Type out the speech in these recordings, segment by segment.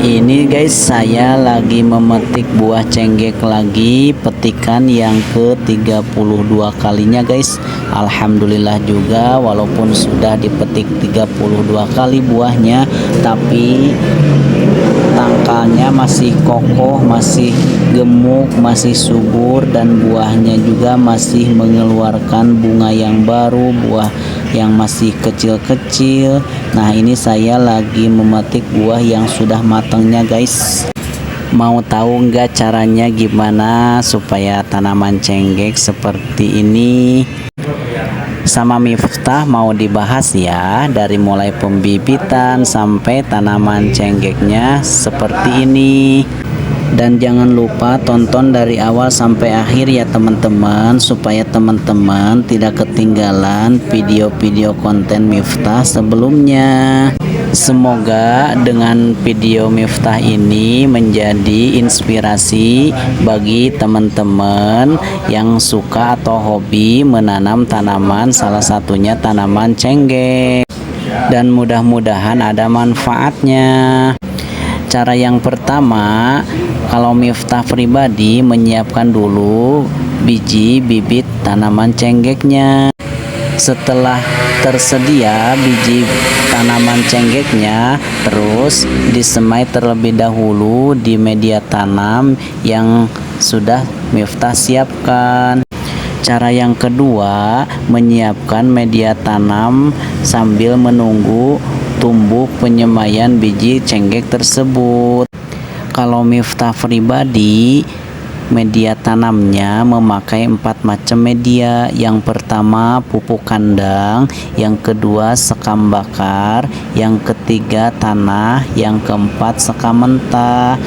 Ini guys, saya lagi memetik buah cenggek lagi, petikan yang ke-32 kalinya guys. Alhamdulillah juga, walaupun sudah dipetik 32 kali buahnya, tapi tangkalnya masih kokoh, masih gemuk, masih subur, dan buahnya juga masih mengeluarkan bunga yang baru, buah yang masih kecil-kecil. Nah, ini saya lagi memetik buah yang sudah matangnya guys. Mau tahu nggak caranya gimana supaya tanaman cenggek seperti ini? Sama Miftah mau dibahas ya, dari mulai pembibitan sampai tanaman cenggeknya seperti ini. Dan jangan lupa tonton dari awal sampai akhir ya teman-teman, supaya teman-teman tidak ketinggalan video-video konten Miftah sebelumnya. Semoga dengan video Miftah ini menjadi inspirasi bagi teman-teman yang suka atau hobi menanam tanaman, salah satunya tanaman cenggek. Dan mudah-mudahan ada manfaatnya. Cara yang pertama, kalau Miftah pribadi menyiapkan dulu biji bibit tanaman cenggeknya. Setelah tersedia biji tanaman cenggeknya, terus disemai terlebih dahulu di media tanam yang sudah Miftah siapkan. Cara yang kedua, menyiapkan media tanam sambil menunggu tumbuh penyemaian biji cenggek tersebut. Kalau Miftah pribadi, media tanamnya memakai 4 macam media. Yang pertama pupuk kandang, yang kedua sekam bakar, yang ketiga tanah, yang keempat sekam mentah.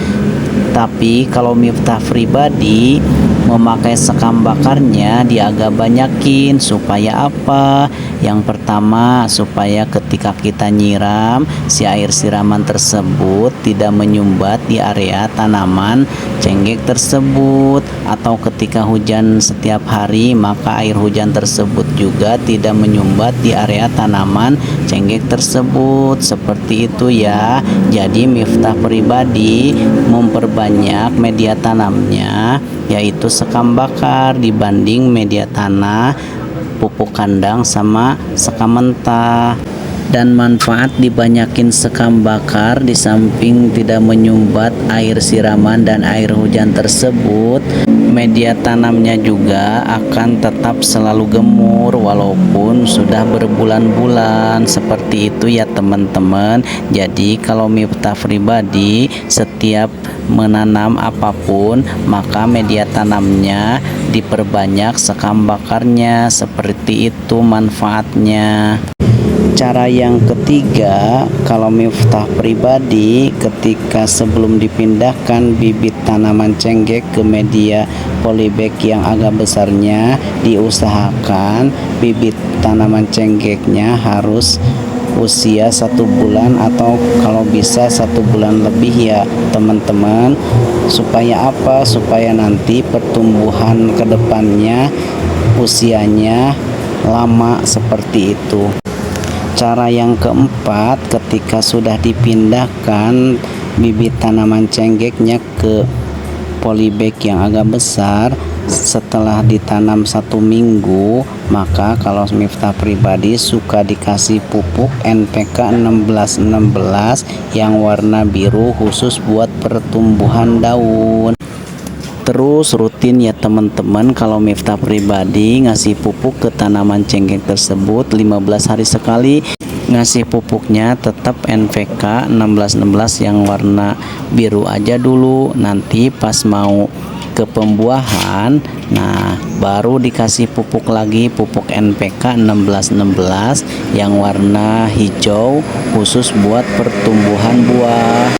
Tapi kalau Miftah pribadi memakai sekam bakarnya dia agak banyakin. Supaya apa? Yang pertama, supaya ketika kita nyiram, si air siraman tersebut tidak menyumbat di area tanaman cenggek tersebut. Atau ketika hujan setiap hari, maka air hujan tersebut juga tidak menyumbat di area tanaman cenggek tersebut. Seperti itu ya. Jadi Miftah pribadi memperbanyak media tanamnya, yaitu sekam bakar dibanding media tanah, pupuk kandang sama sekam mentah. Dan manfaat dibanyakin sekam bakar, di samping tidak menyumbat air siraman dan air hujan tersebut, media tanamnya juga akan tetap selalu gemur walaupun sudah berbulan-bulan. Seperti itu ya teman-teman. Jadi kalau Miftah pribadi setiap menanam apapun, maka media tanamnya diperbanyak sekam bakarnya. Seperti itu manfaatnya. Cara yang ketiga, kalau Miftah pribadi ketika sebelum dipindahkan bibit tanaman cenggek ke media polybag yang agak besarnya, diusahakan bibit tanaman cenggeknya harus usia 1 bulan atau kalau bisa 1 bulan lebih ya teman-teman. Supaya apa? Supaya nanti pertumbuhan kedepannya usianya lama, seperti itu. Cara yang keempat, ketika sudah dipindahkan bibit tanaman cenggeknya ke polybag yang agak besar, setelah ditanam 1 minggu, maka kalau Miftah pribadi suka dikasih pupuk NPK 1616 yang warna biru, khusus buat pertumbuhan daun. Terus rutin ya teman-teman, kalau Miftah pribadi ngasih pupuk ke tanaman cenggek tersebut 15 hari sekali. Ngasih pupuknya tetap NPK 1616 yang warna biru aja dulu. Nanti pas mau ke pembuahan, nah baru dikasih pupuk lagi, pupuk NPK 1616 yang warna hijau, khusus buat pertumbuhan buah.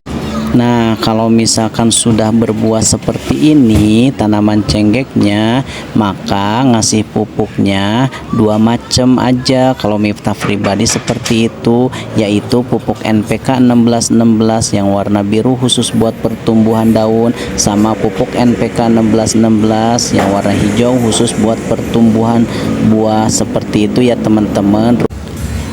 Nah, kalau misalkan sudah berbuah seperti ini tanaman cenggeknya, maka ngasih pupuknya 2 macam aja. Kalau Miftah pribadi seperti itu, yaitu pupuk NPK 1616 yang warna biru khusus buat pertumbuhan daun, sama pupuk NPK 1616 yang warna hijau khusus buat pertumbuhan buah. Seperti itu ya teman-teman.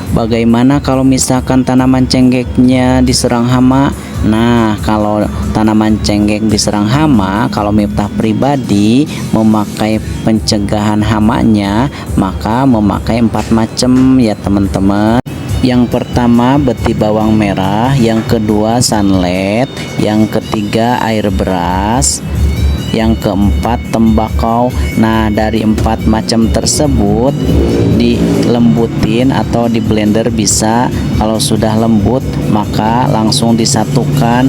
Bagaimana kalau misalkan tanaman cenggeknya diserang hama? Nah, kalau tanaman cenggek diserang hama, kalau Miftah pribadi memakai pencegahan hamanya, maka memakai 4 macam ya teman-teman. Yang pertama beti bawang merah, yang kedua sunlight, yang ketiga air beras, yang keempat tembakau. Nah, dari 4 macam tersebut dilembutin atau di blender bisa. Kalau sudah lembut maka langsung disatukan,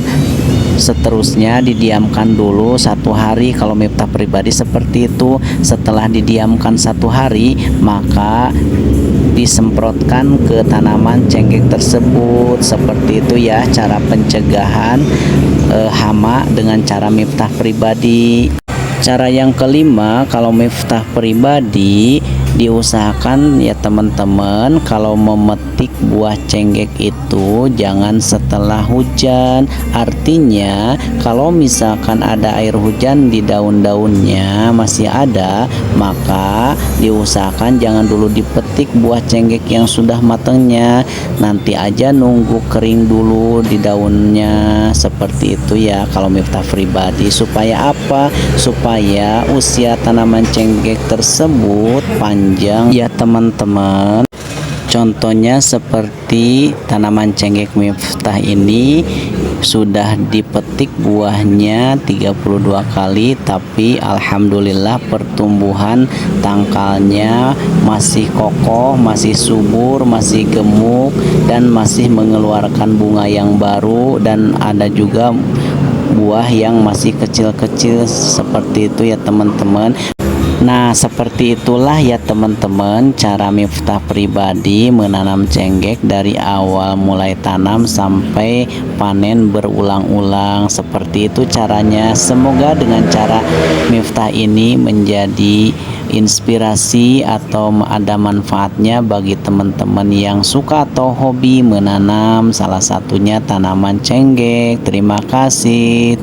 seterusnya didiamkan dulu 1 hari. Kalau Miftah pribadi seperti itu. Setelah didiamkan 1 hari maka disemprotkan ke tanaman cenggek tersebut. Seperti itu ya cara pencegahan hama dengan cara Miftah pribadi. Cara yang kelima, kalau Miftah pribadi diusahakan ya teman-teman, kalau memetik buah cenggek itu jangan setelah hujan. Artinya kalau misalkan ada air hujan di daun-daunnya masih ada, maka diusahakan jangan dulu dipetik buah cenggek yang sudah matangnya, nanti aja nunggu kering dulu di daunnya. Seperti itu ya kalau Miftah pribadi. Supaya apa? Supaya usia tanaman cenggek tersebut panjang ya teman-teman. Contohnya seperti tanaman cenggek Miftah ini sudah dipetik buahnya 32 kali, tapi alhamdulillah pertumbuhan tangkalnya masih kokoh, masih subur, masih gemuk, dan masih mengeluarkan bunga yang baru, dan ada juga buah yang masih kecil-kecil. Seperti itu ya teman-teman. Nah, seperti itulah ya teman-teman cara Miftah pribadi menanam cenggek dari awal mulai tanam sampai panen berulang-ulang. Seperti itu caranya. Semoga dengan cara Miftah ini menjadi inspirasi atau ada manfaatnya bagi teman-teman yang suka atau hobi menanam, salah satunya tanaman cenggek. Terima kasih.